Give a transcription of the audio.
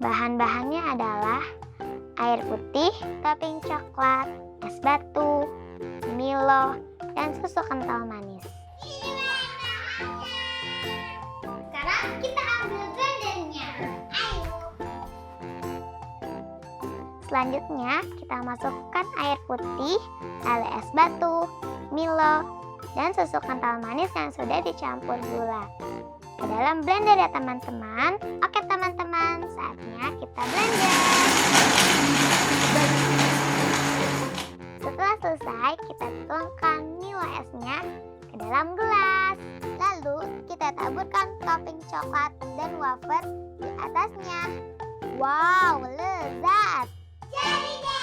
Bahan-bahannya adalah air putih, topping coklat, es batu, Milo, dan susu kental manis. Sekarang kita ambil blendernya. Ayo. Selanjutnya kita masukkan air putih, lalu es batu, Milo, dan susu kental manis yang sudah dicampur gula ke dalam blender ya teman-teman. Oke teman-teman, saatnya kita blender. Setelah selesai, kita tuangkan Milo esnya ke dalam gelas. Lalu kita taburkan topping coklat dan wafer di atasnya. Wow, lezat! Jadi deh.